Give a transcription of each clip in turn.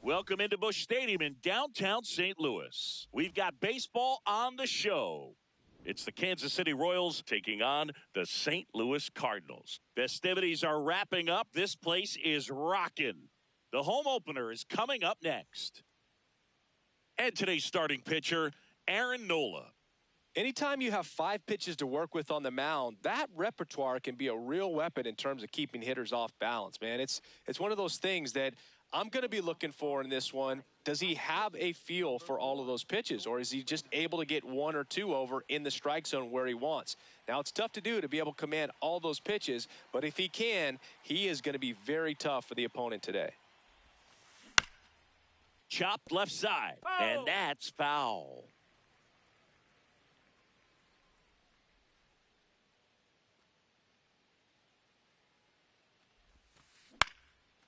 Welcome into Busch Stadium in downtown St. Louis. We've got baseball on the show. It's the Kansas City Royals taking on the St. Louis Cardinals. Festivities are wrapping up. This place is rocking. The home opener is coming up next. And today's starting pitcher, Aaron Nola. Anytime you have 5 pitches to work with on the mound, that repertoire can be a real weapon in terms of keeping hitters off balance, man. It's one of those things that I'm going to be looking for in this one. Does he have a feel for all of those pitches, or is he just able to get 1 or 2 over in the strike zone where he wants? Now, it's tough to do to be able to command all those pitches, but if he can, he is going to be very tough for the opponent today. Chopped left side, and that's foul.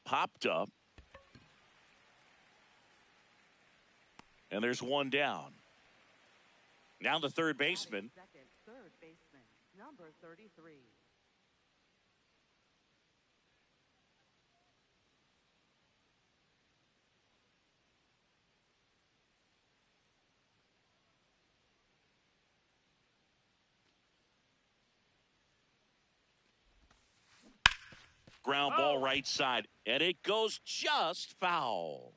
Popped up. And there's one down. Now the third baseman. Third baseman, number 33. Ground ball right side, and it goes just foul.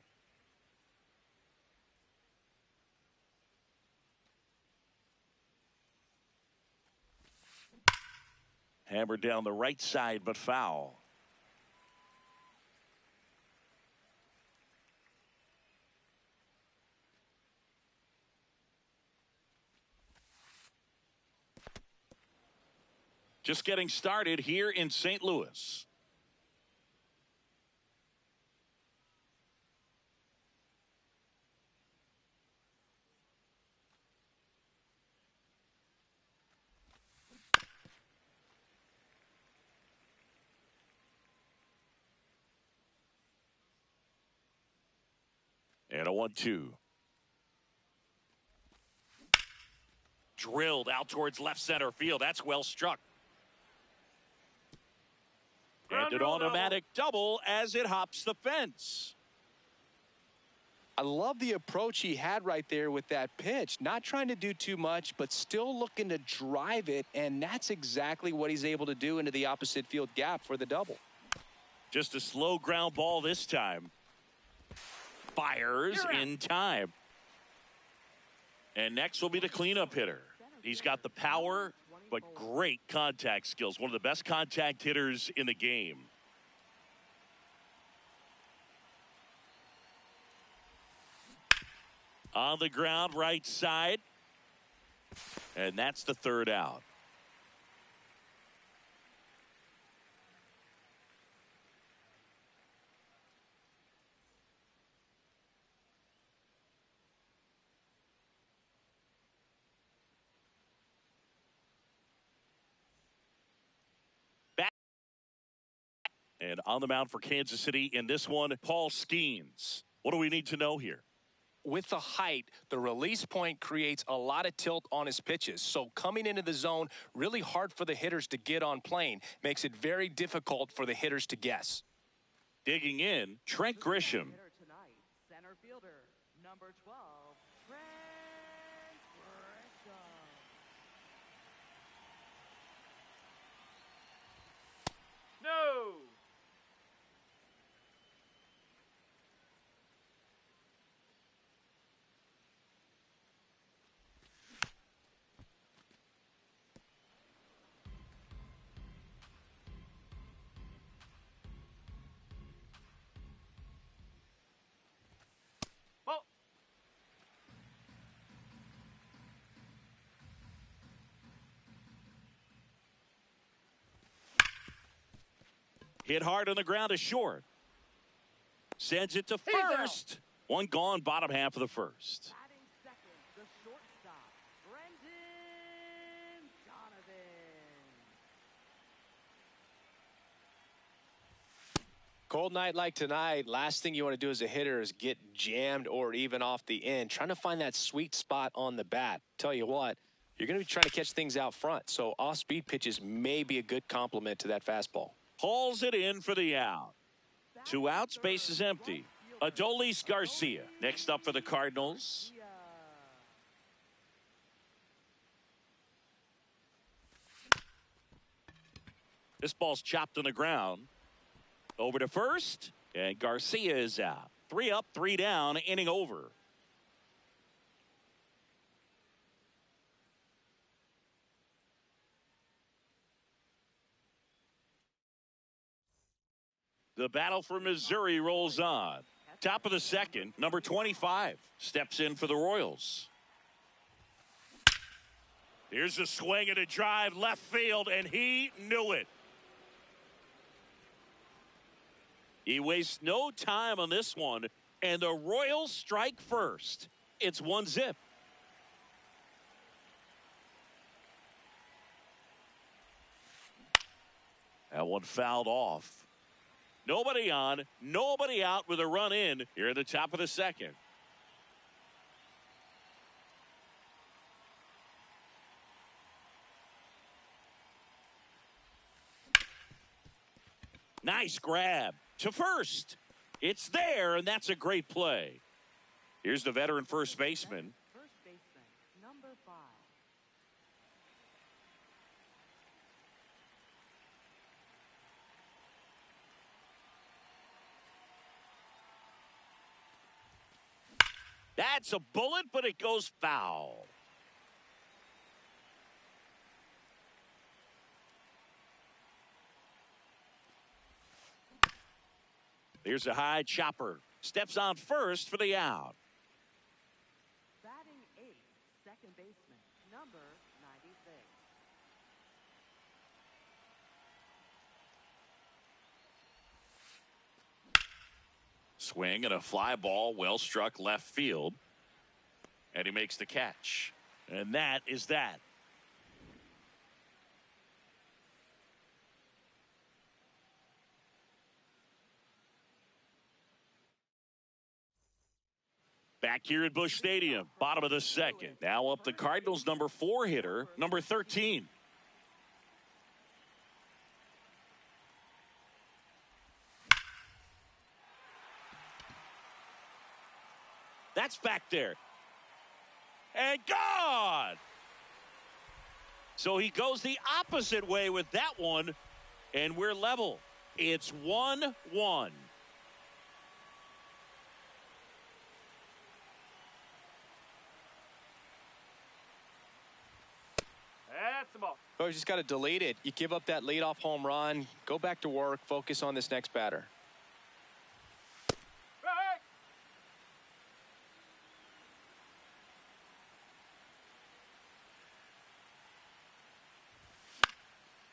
Hammered down the right side, but foul. Just getting started here in St. Louis. And a 1-2. Drilled out towards left center field. That's well struck. And an automatic double as it hops the fence. I love the approach he had right there with that pitch. Not trying to do too much, but still looking to drive it, and that's exactly what he's able to do into the opposite field gap for the double. Just a slow ground ball this time. Fires in time. And next will be the cleanup hitter. He's got the power, but great contact skills. One of the best contact hitters in the game. On the ground, right side. And that's the third out. And on the mound for Kansas City in this one, Paul Skeens. What do we need to know here? With the height, the release point creates a lot of tilt on his pitches. So coming into the zone, really hard for the hitters to get on plane. Makes it very difficult for the hitters to guess. Digging in, Trent Grisham. Center fielder, number 12, Trent Grisham. No! Hit hard on the ground is short. Sends it to first. One gone, bottom half of the first. Batting second, the shortstop, Brendan Donovan. Cold night like tonight, last thing you want to do as a hitter is get jammed or even off the end. Trying to find that sweet spot on the bat. Tell you what, you're going to be trying to catch things out front. So off-speed pitches may be a good complement to that fastball. Hauls it in for the out. 2 outs, base is empty. Adolis Garcia next up for the Cardinals. Yeah. This ball's chopped on the ground. Over to first, and Garcia is out. 3 up, 3 down, inning over. The battle for Missouri rolls on. Top of the second, number 25 steps in for the Royals. Here's a swing and a drive left field, and he knew it. He wastes no time on this one, and the Royals strike first. It's 1-0. That one fouled off. Nobody on, nobody out with a run in here at the top of the second. Nice grab to first. It's there, and that's a great play. Here's the veteran first baseman. First baseman, number 5. That's a bullet, but it goes foul. Here's a high chopper. Steps on first for the out. Batting 8th, second baseman, number 96. Swing and a fly ball, well struck left field. And he makes the catch. And that is that. Back here at Busch Stadium, bottom of the second. Now up the Cardinals' number 4 hitter, number 13. That's back there. And gone. So he goes the opposite way with that one, and we're level. It's 1-1. That's the ball. Oh, you just got to delete it. You give up that leadoff home run, go back to work, focus on this next batter.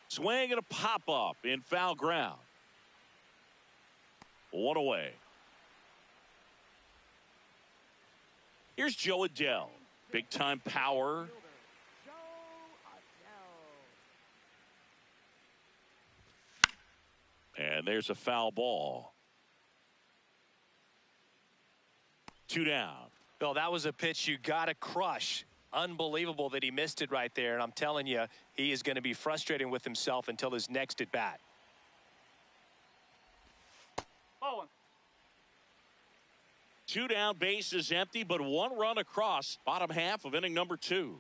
Swing and a pop-up in foul ground. 1 away. Here's Joe Adell. Big-time power. Joe Adell. And there's a foul ball. 2 down. Bill, that was a pitch you got to crush. Unbelievable that he missed it right there. And I'm telling you, he is going to be frustrated with himself until his next at bat. Oh, 2 down, base is empty, but 1 run across. Bottom half of inning number 2.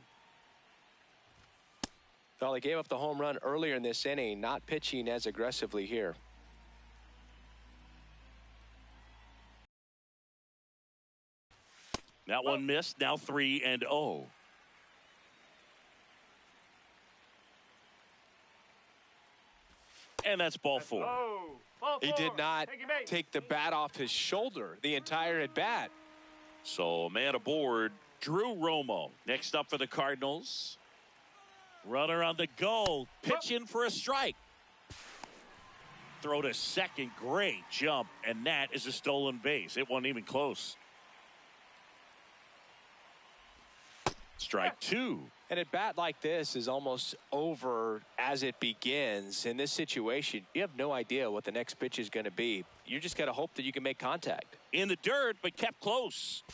Well, he gave up the home run earlier in this inning, not pitching as aggressively here. That one missed. Now 3-0. And that's ball 4. He did not take the bat off his shoulder the entire at bat. So man aboard, Drew Romo. Next up for the Cardinals. Runner on the go. Pitch in for a strike. Throw to second. Great jump. And that is a stolen base. It wasn't even close. Strike 2. An at bat like this is almost over as it begins. In this situation, you have no idea what the next pitch is going to be. You just got to hope that you can make contact. In the dirt, but kept close.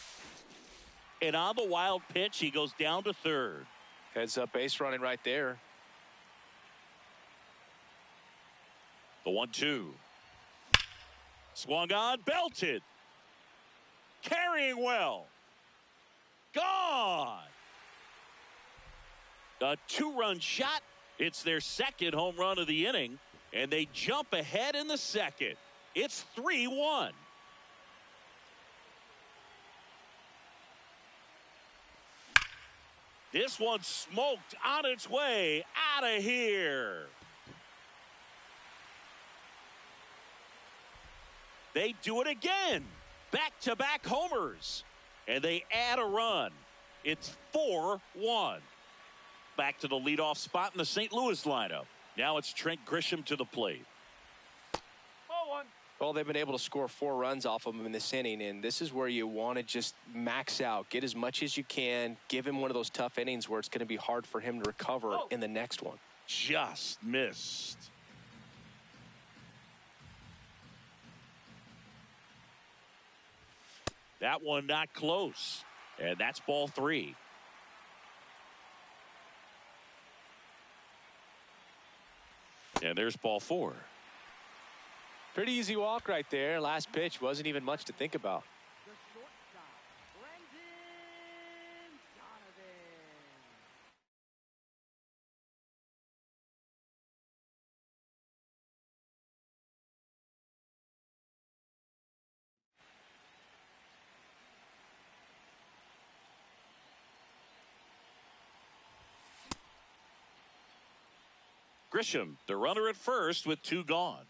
And on the wild pitch, he goes down to third. Heads up base running right there. The 1-2. Swung on, belted. carrying well. Gone. A 2-run shot. It's their second home run of the inning, and they jump ahead in the second. It's 3-1. This one smoked on its way out of here. They do it again. Back-to-back homers. And they add a run. It's 4-1. Back to the leadoff spot in the St. Louis lineup. Now it's Trent Grisham to the plate. Ball one. Well, they've been able to score 4 runs off of him in this inning, and this is where you want to just max out. Get as much as you can. Give him one of those tough innings where it's going to be hard for him to recover in the next one. Just missed. That one not close. And that's ball 3. And there's ball 4. Pretty easy walk right there. Last pitch wasn't even much to think about. The shortstop, Brendan Donovan. Grisham, the runner at first with 2 gone.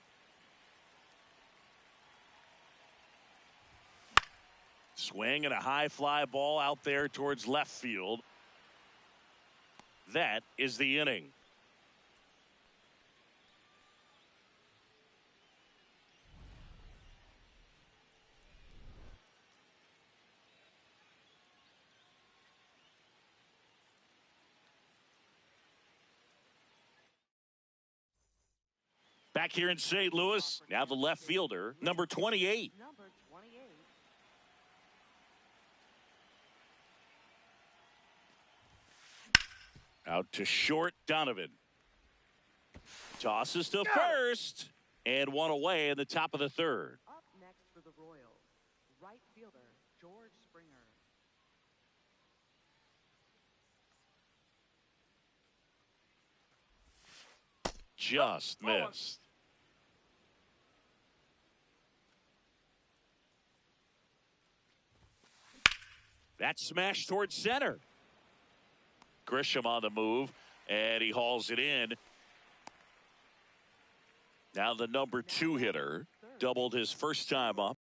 Swing and a high fly ball out there towards left field. That is the inning. Back here in St. Louis, now the left fielder, number 28. Number 28. Out to short, Donovan. Tosses to first, and one away in the top of the third. Up next for the Royals, right fielder George Springer. Just missed. That smash towards center. Grisham on the move, and he hauls it in. Now the number 2 hitter doubled his first time up.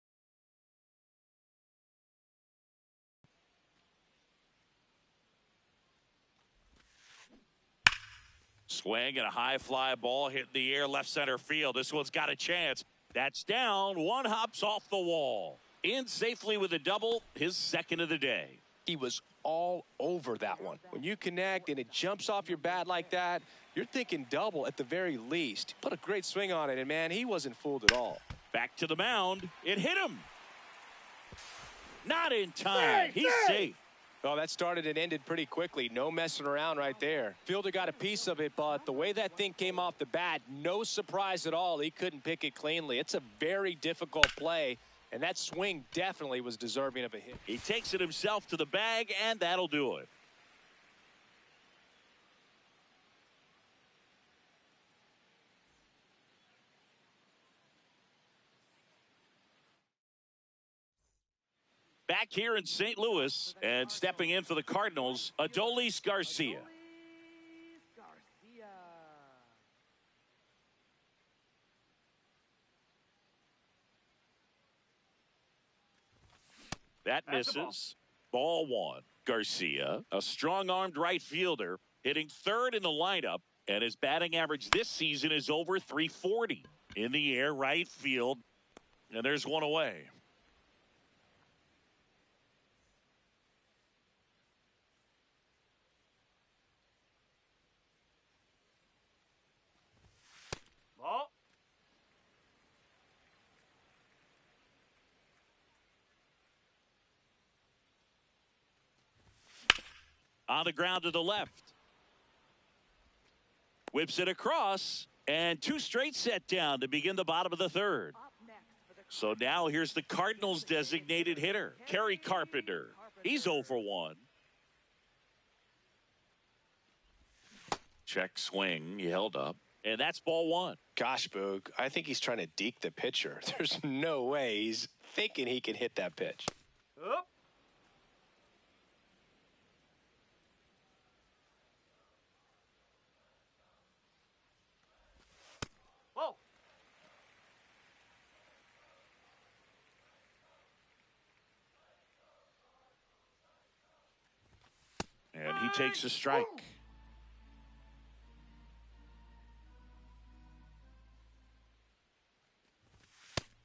Swing and a high fly ball hit in the air left center field. This one's got a chance. That's down. One hops off the wall. In safely with a double, his second of the day. He was all over that one. When you connect and it jumps off your bat like that, you're thinking double at the very least. Put a great swing on it, and man, he wasn't fooled at all. Back to the mound. It hit him. Not in time. He's safe. Well, that started and ended pretty quickly. No messing around right there. Fielder got a piece of it, but the way that thing came off the bat, no surprise at all. He couldn't pick it cleanly. It's a very difficult play, and that swing definitely was deserving of a hit. He takes it himself to the bag, and that'll do it. Back here in St. Louis, and stepping in for the Cardinals, Adolis Garcia. Adolis Garcia. That That's a ball. misses. Ball 1. Garcia, a strong-armed right fielder, hitting third in the lineup, and his batting average this season is over .340. In the air, right field, and there's one away. Ball. On the ground to the left. Whips it across, and 2 straight set down to begin the bottom of the third. Up next for the So now here's the Cardinals' designated hitter, Kerry Carpenter. He's 0 for 1. Check swing. He held up. And that's ball 1. Gosh, Boog, I think he's trying to deke the pitcher. There's no way he's thinking he can hit that pitch. Up. Whoa. And he takes a strike.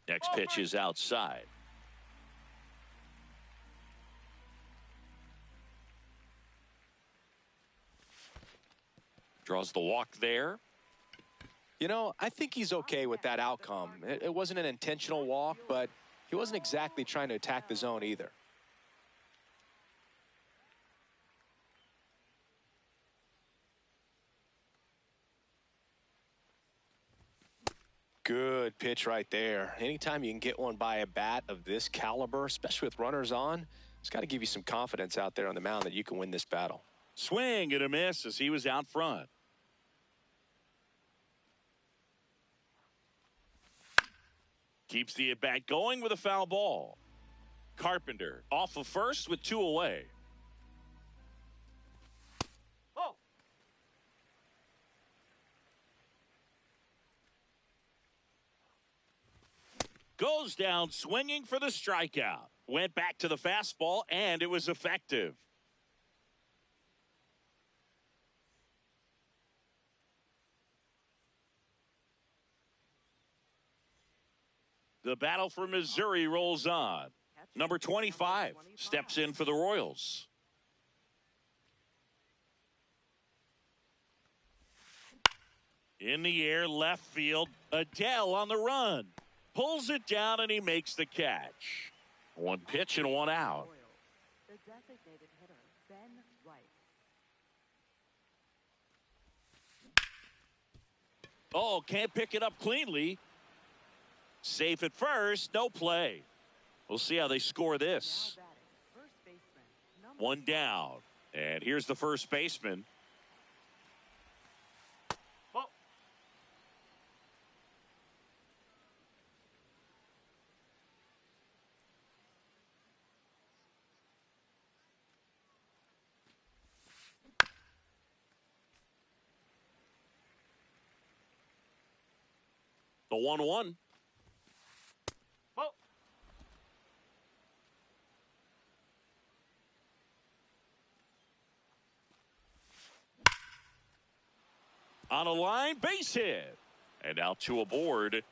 Next pitch is outside. Draws the walk there. You know, I think he's okay with that outcome. It wasn't an intentional walk, but he wasn't exactly trying to attack the zone either. Good pitch right there. Anytime you can get one by a bat of this caliber, especially with runners on, it's got to give you some confidence out there on the mound that you can win this battle. Swing and a miss as he was out front. Keeps the at-bat going with a foul ball. Carpenter off of first with 2 away. Oh. Goes down swinging for the strikeout. Went back to the fastball, and it was effective. The battle for Missouri rolls on. Number 25 steps in for the Royals. In the air, left field. Adele on the run. Pulls it down, and he makes the catch. 1 pitch and 1 out. The designated hitter, Ben Rice. Oh, can't pick it up cleanly. Safe at first, no play. We'll see how they score this. Now batting, first baseman, number 1 down. And here's the first baseman. Oh. The 1-1. Oh. On a line, base hit. And now 2 aboard.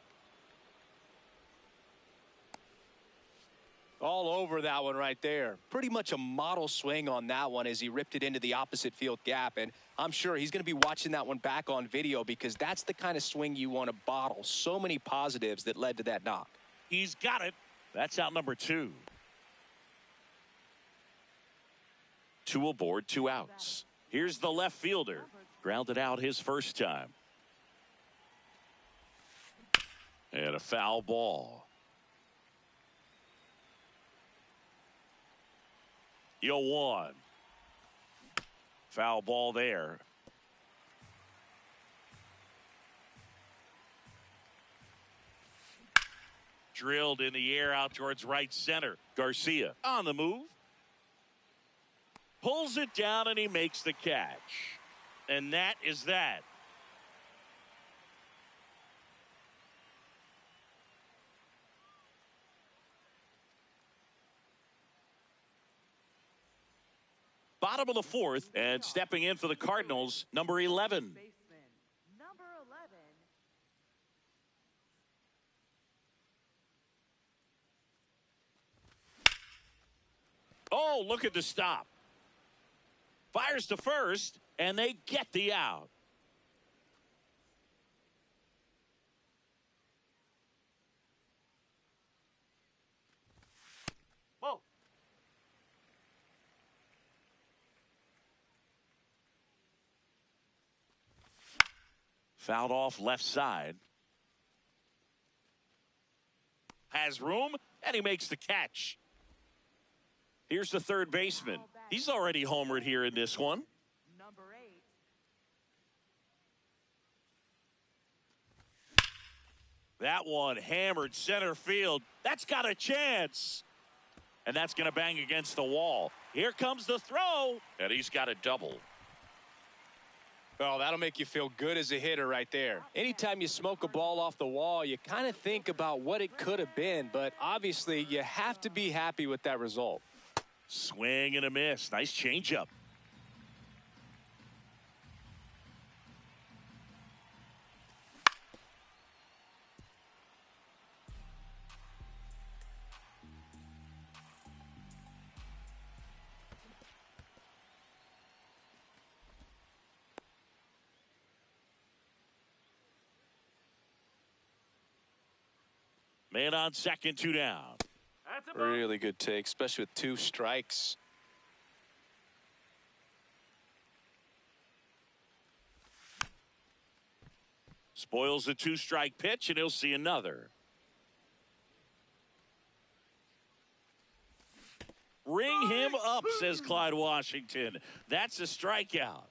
All over that one right there. Pretty much a model swing on that one as he ripped it into the opposite field gap. And I'm sure he's going to be watching that one back on video because that's the kind of swing you want to bottle. So many positives that led to that knock. He's got it. That's out number 2. 2 aboard, 2 outs. Here's the left fielder. Grounded out his first time. And a foul ball. 0-1. Foul ball there. Drilled in the air out towards right center. Garcia on the move. Pulls it down and he makes the catch. And that is that. Bottom of the 4th, and stepping in for the Cardinals, number 11. baseman, number 11. Oh, look at the stop. Fires to first, and they get the out. Whoa. Fouled off left side. Has room, and he makes the catch. Here's the third baseman. He's already homered here in this one. Number 8. That one hammered center field. That's got a chance. And that's going to bang against the wall. Here comes the throw, and he's got a double. Oh, that'll make you feel good as a hitter right there. Anytime you smoke a ball off the wall, you kind of think about what it could have been, but obviously you have to be happy with that result. Swing and a miss. Nice changeup. Man on second, 2 down. That's a ball. Really good take, especially with 2 strikes. Spoils a 2-strike pitch, and he'll see another. Ring him up, says Clyde Washington. That's a strikeout.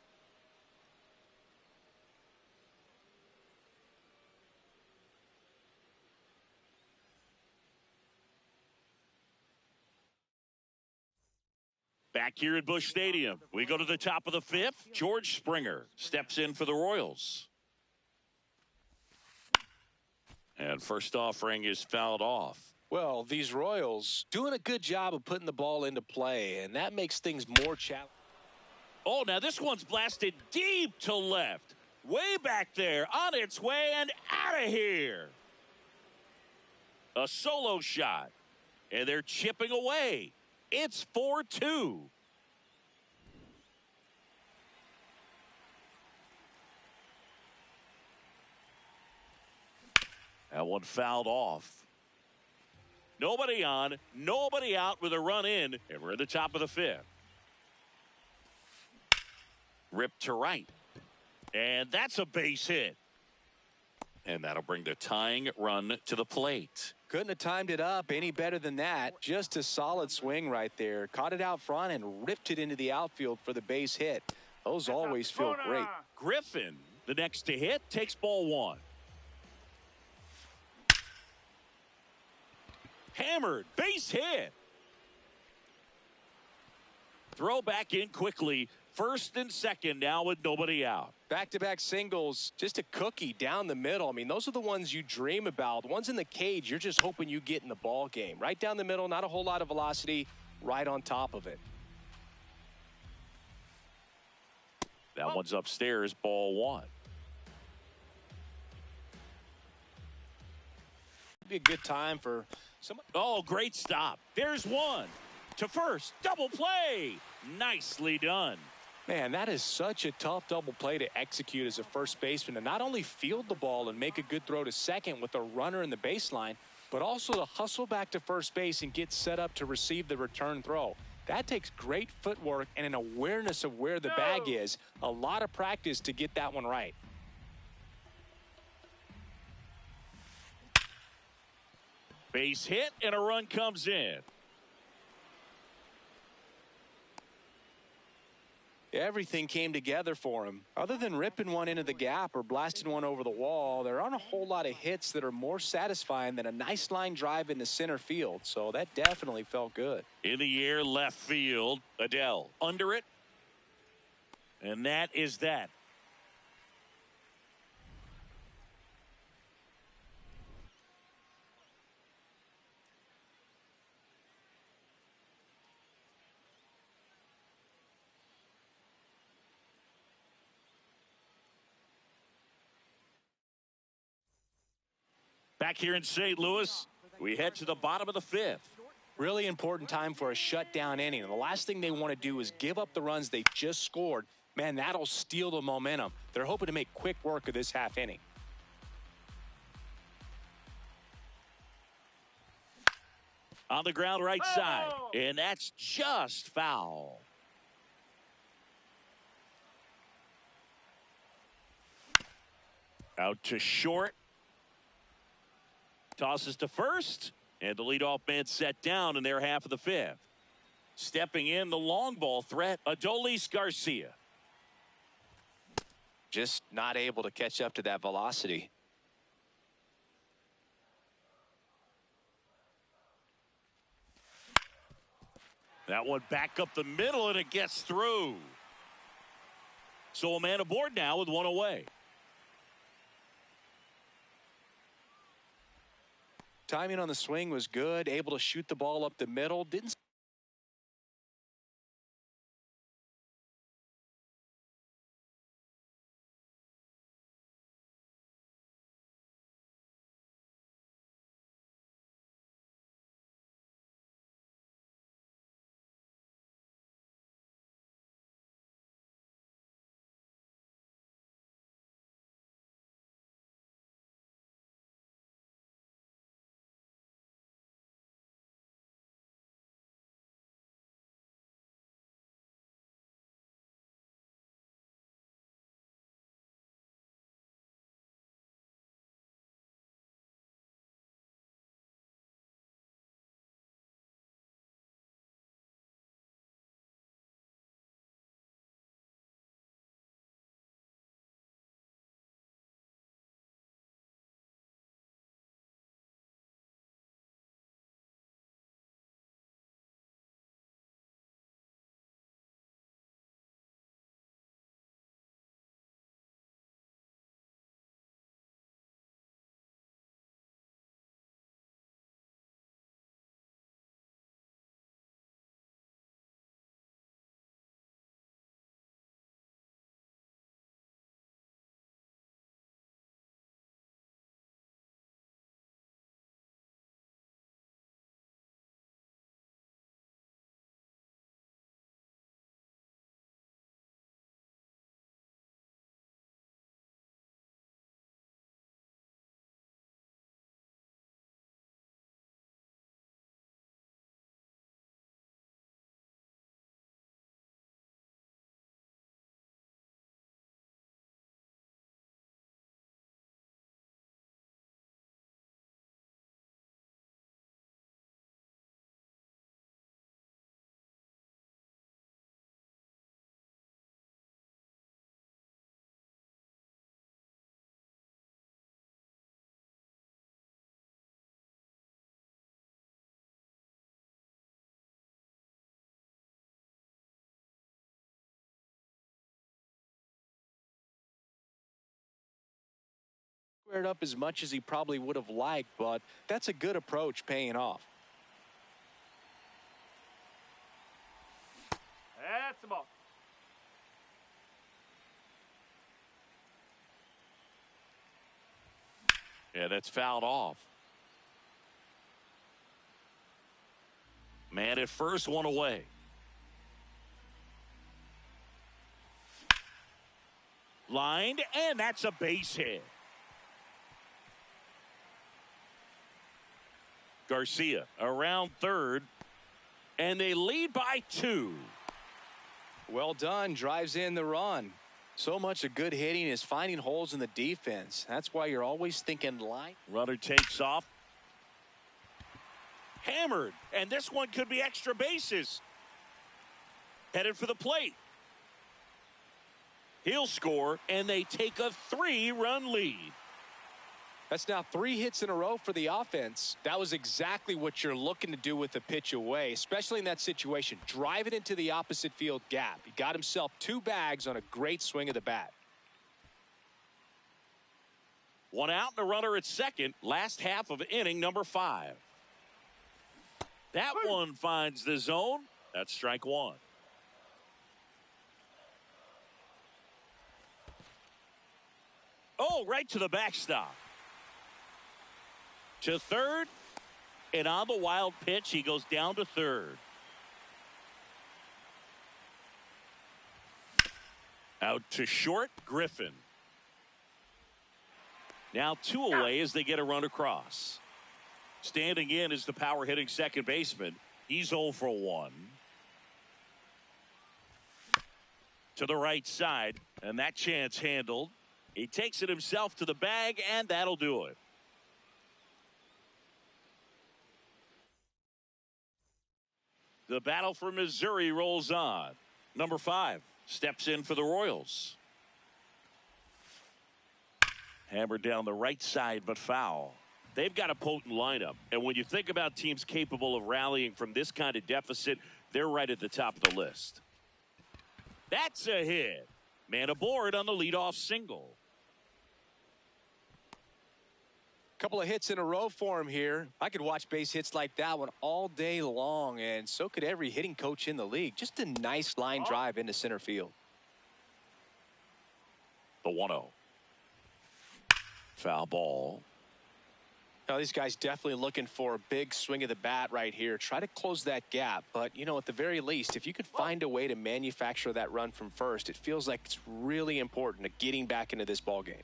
Back here at Busch Stadium, we go to the top of the 5th. George Springer steps in for the Royals. And first offering is fouled off. Well, these Royals doing a good job of putting the ball into play, and that makes things more challenging. Oh, now this one's blasted deep to left. Way back there, on its way and out of here. A solo shot. And they're chipping away. It's 4-2. That one fouled off. Nobody on, nobody out with a run in, and we're at the top of the 5th. Ripped to right. And that's a base hit. And that'll bring the tying run to the plate. Couldn't have timed it up any better than that. Just a solid swing right there. Caught it out front and ripped it into the outfield for the base hit. Those always feel great. Griffin, the next to hit, takes ball 1. Hammered, base hit. Throw back in quickly. First and second now with nobody out. Back-to-back singles, just a cookie down the middle. I mean, those are the ones you dream about. The ones in the cage, you're just hoping you get in the ball game. Right down the middle, not a whole lot of velocity, right on top of it. That one's upstairs, ball 1. Be a good time for somebody. Oh, great stop. There's one. To first, double play. Nicely done. Man, that is such a tough double play to execute as a first baseman, to not only field the ball and make a good throw to second with a runner in the baseline, but also to hustle back to first base and get set up to receive the return throw. That takes great footwork and an awareness of where the bag is. A lot of practice to get that one right. Base hit and a run comes in. Everything came together for him. Other than ripping one into the gap or blasting one over the wall, there aren't a whole lot of hits that are more satisfying than a nice line drive into center field. So that definitely felt good. In the air, left field. Adele under it. And that is that. Back here in St. Louis, we head to the bottom of the 5th. Really important time for a shutdown inning. And the last thing they want to do is give up the runs they just scored. Man, that'll steal the momentum. They're hoping to make quick work of this half inning. On the ground right side. And that's just foul. Out to short. Tosses to first. And the leadoff man set down in their half of the fifth. Stepping in, the long ball threat, Adolis Garcia. Just not able to catch up to that velocity. That one back up the middle, and it gets through. So a man aboard now with one away. Timing on the swing was good, able to shoot the ball up the middle. Didn't squared up as much as he probably would have liked, but that's a good approach paying off. That's the ball. Yeah, that's fouled off. Man at first, one away. Lined, and that's a base hit. Garcia around third, and they lead by 2. Well done, drives in the run. So much of good hitting is finding holes in the defense. That's why you're always thinking line. Runner takes off. Hammered, and this one could be extra bases. Headed for the plate. He'll score, and they take a 3-run lead. That's now 3 hits in a row for the offense. That was exactly what you're looking to do with the pitch away, especially in that situation. Drive it into the opposite field gap. He got himself 2 bags on a great swing of the bat. One out and a runner at second. Last half of inning number 5. That one finds the zone. That's strike 1. Oh, right to the backstop. To third, and on the wild pitch, he goes down to third. Out to short, Griffin. Now 2 away as they get a run across. Standing in is the power hitting second baseman. He's 0 for 1. To the right side, and that chance handled. He takes it himself to the bag, and that'll do it. The battle for Missouri rolls on. Number 5 steps in for the Royals. Hammered down the right side, but foul. They've got a potent lineup. And when you think about teams capable of rallying from this kind of deficit, they're right at the top of the list. That's a hit. Man aboard on the leadoff single. Couple of hits in a row for him here. I could watch base hits like that one all day long, and so could every hitting coach in the league. Just a nice line drive into center field. The 1-0. Foul ball. Now, these guys definitely looking for a big swing of the bat right here. Try to close that gap. But, you know, at the very least, if you could find a way to manufacture that run from first, it feels like it's really important to getting back into this ball game.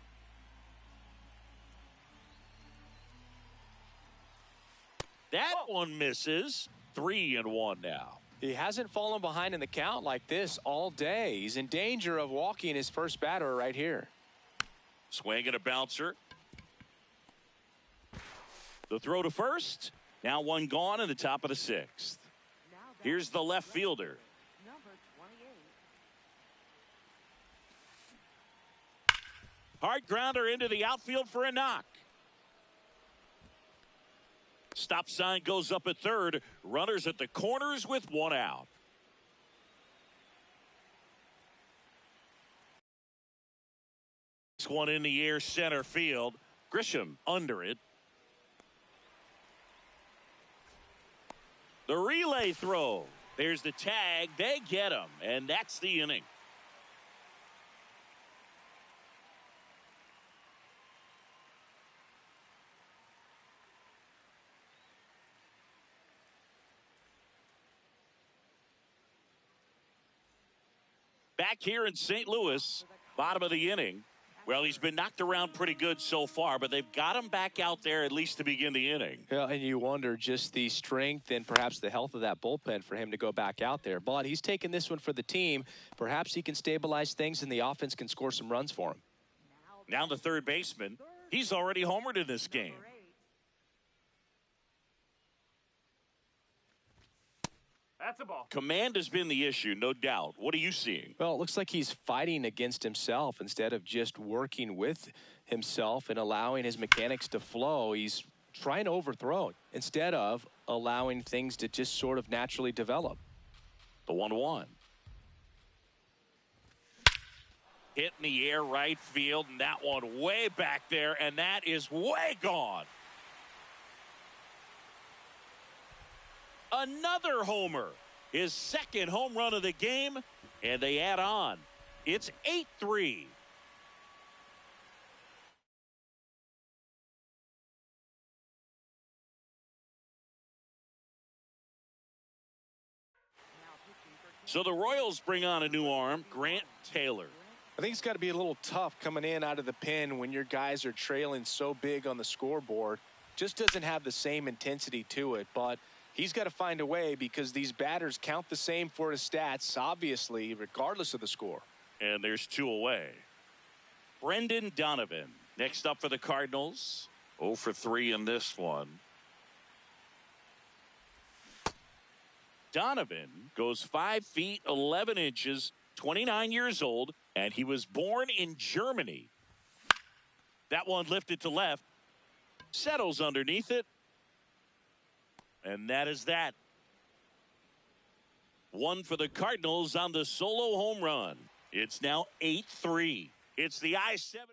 That one misses. 3-1 now. He hasn't fallen behind in the count like this all day. He's in danger of walking his first batter right here. Swing and a bouncer. The throw to first. Now one gone in the top of the 6th. Here's the left fielder. Number 28. Hard grounder into the outfield for a knock. Stop sign goes up at third. Runners at the corners with 1 out. This one in the air center field. Grisham under it. The relay throw. There's the tag. They get him, and that's the inning. Back here in St. Louis, bottom of the inning. Well, he's been knocked around pretty good so far, but they've got him back out there at least to begin the inning. Yeah, and you wonder just the strength and perhaps the health of that bullpen for him to go back out there. But he's taking this one for the team. Perhaps he can stabilize things and the offense can score some runs for him. Now the third baseman. He's already homered in this game. That's a ball. Command has been the issue, no doubt. What are you seeing? Well, it looks like he's fighting against himself instead of just working with himself and allowing his mechanics to flow. He's trying to overthrow instead of allowing things to just sort of naturally develop. The 1-1. Hit in the air right field, and that one way back there, and that is way gone. Another homer. His second home run of the game, and they add on. It's 8-3. So the Royals bring on a new arm, Grant Taylor. I think it's got to be a little tough coming in out of the pen when your guys are trailing so big on the scoreboard. Just doesn't have the same intensity to it, but he's got to find a way because these batters count the same for his stats, obviously, regardless of the score. And there's 2 away. Brendan Donovan next up for the Cardinals. 0 for 3 in this one. Donovan goes 5 feet 11 inches, 29 years old, and he was born in Germany. That one lifted to left, settles underneath it, and that is that. 1 for the Cardinals on the solo home run. It's now 8-3. It's the I-70.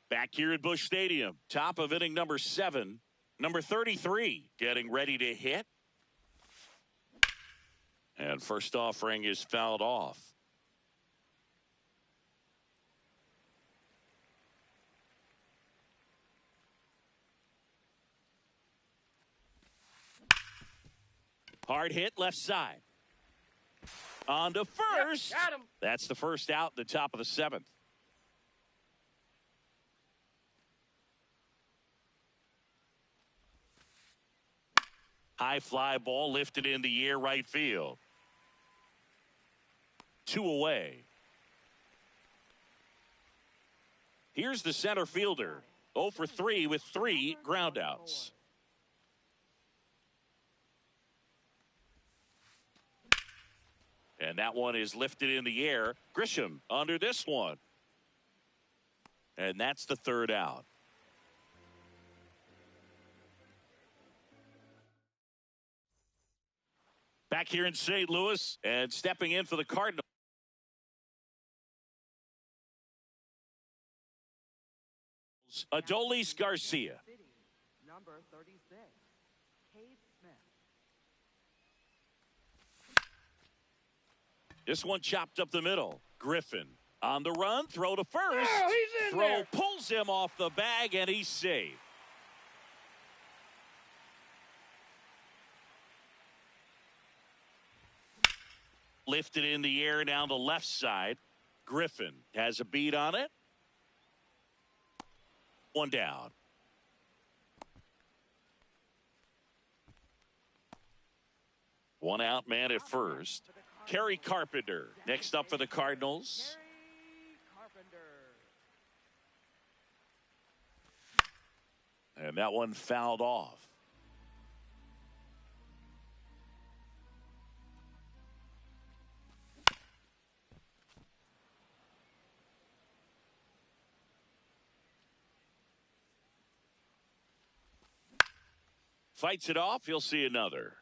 Back here at Busch Stadium, top of inning number 7. Number 33 getting ready to hit. And first offering is fouled off. Hard hit left side. On to first. Got him. That's the first out in the top of the 7th. High fly ball lifted in the air right field. 2 away. Here's the center fielder. 0 for 3 with 3 groundouts. And that one is lifted in the air. Grisham under this one. And that's the third out. Back here in St. Louis and stepping in for the Cardinals. Adolis Garcia. Number 36, Cade Smith. This one chopped up the middle. Griffin on the run, throw to first. Oh, he's in throw there. pulls him off the bag, and he's safe. Lifted in the air down the left side. Griffin has a beat on it. One down. One out man at first. Kerry Carpenter next up for the Cardinals. Kerry Carpenter. And that one fouled off. Fights it off. He'll see another.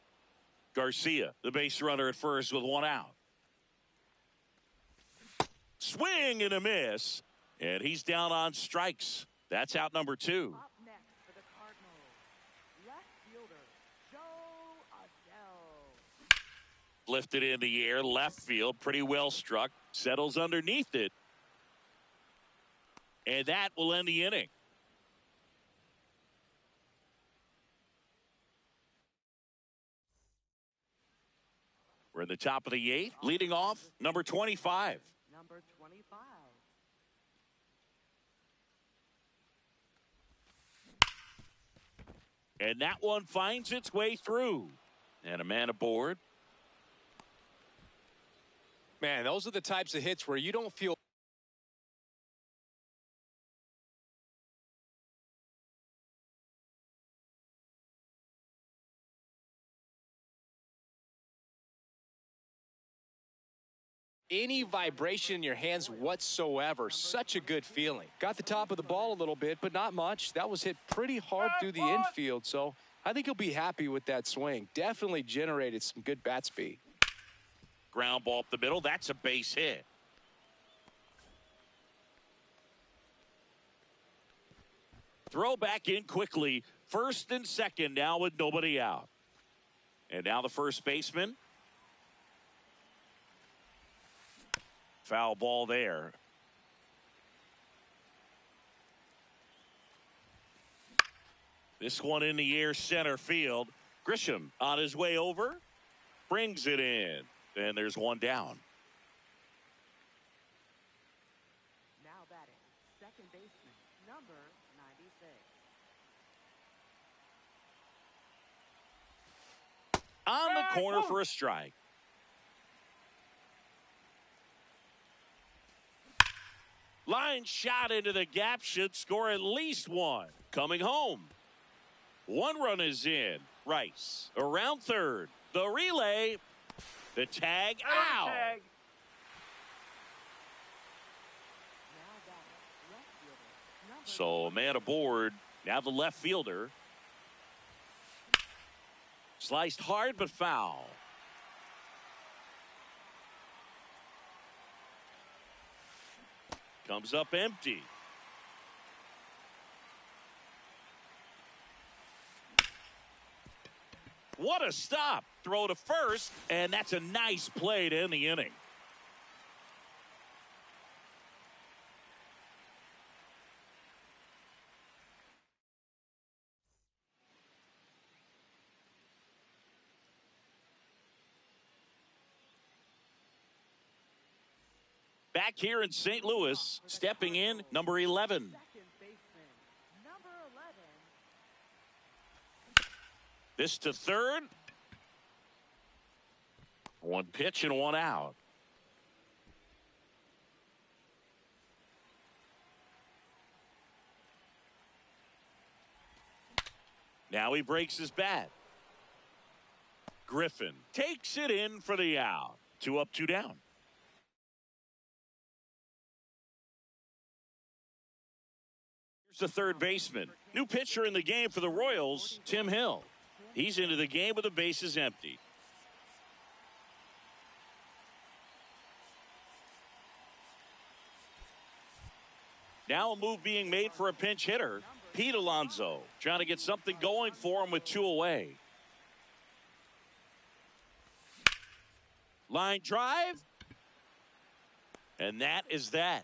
Garcia, the base runner at first with one out. Swing and a miss. And he's down on strikes. That's out number 2. Up next for the Cardinals, left fielder Joe Adell. Lifted in the air, left field, pretty well struck. Settles underneath it. And that will end the inning. We're in the top of the 8th. Leading off, number 25. Number 25. And that one finds its way through. And a man aboard. Man, those are the types of hits where you don't feel any vibration in your hands whatsoever. Such a good feeling. Got the top of the ball a little bit, but not much. That was hit pretty hard through the infield, so I think he'll be happy with that swing. Definitely generated some good bat speed. Ground ball up the middle. That's a base hit. Throw back in quickly. First and second now with nobody out. And now the first baseman. Foul ball there. This one in the air center field. Grisham on his way over. Brings it in. And there's one down. Now batting, second baseman, number 96. On the corner for a strike. Line shot into the gap, should score at least one. Coming home. One run is in. Rice around third. The relay. The tag out. Tag. Now batting, left fielder, number So a man aboard. Now the left fielder. Sliced hard but foul. Comes up empty. What a stop. Throw to first, and that's a nice play to end the inning. Back here in St. Louis, stepping in, number 11. second baseman, number 11. This to third. One pitch and one out. Now he breaks his bat. Griffin takes it in for the out. 2 up, 2 down. Here's the third baseman. New pitcher in the game for the Royals, Tim Hill. He's into the game with the bases empty. Now a move being made for a pinch hitter, Pete Alonso, trying to get something going for him with 2 away. Line drive. And that is that.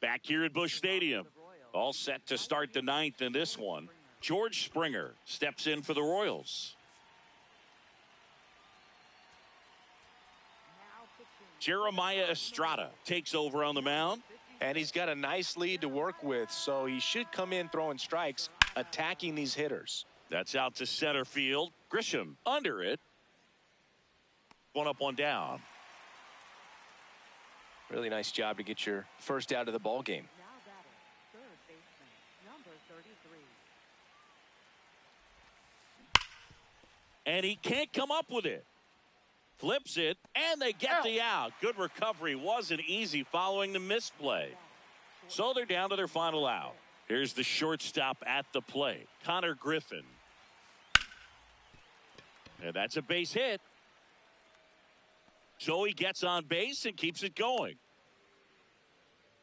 Back here at Busch Stadium. All set to start the 9th in this one. George Springer steps in for the Royals. Jeremiah Estrada takes over on the mound. And he's got a nice lead to work with, so he should come in throwing strikes, attacking these hitters. That's out to center field. Grisham under it. 1 up, 1 down. Really nice job to get your first out of the ball game. Now batting, third baseman, number 33. And he can't come up with it. Flips it, and they get the out. Good recovery. Wasn't easy following the misplay. So they're down to their final out. Here's the shortstop at the plate, Connor Griffin. And that's a base hit. So he gets on base and keeps it going.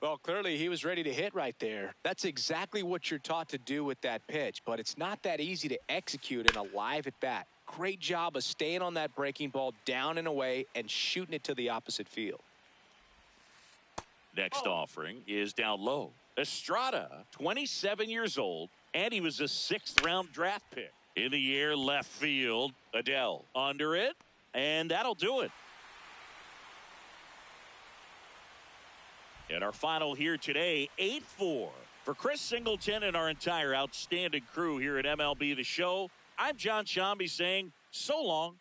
Well, clearly he was ready to hit right there. That's exactly what you're taught to do with that pitch, but it's not that easy to execute in a live at bat. Great job of staying on that breaking ball down and away and shooting it to the opposite field. Next offering is down low. Estrada, 27 years old, and he was a 6th round draft pick. In the air, left field. Adele under it, and that'll do it. And our final here today, 8-4. For Chris Singleton and our entire outstanding crew here at MLB The Show, I'm John Shambi saying so long.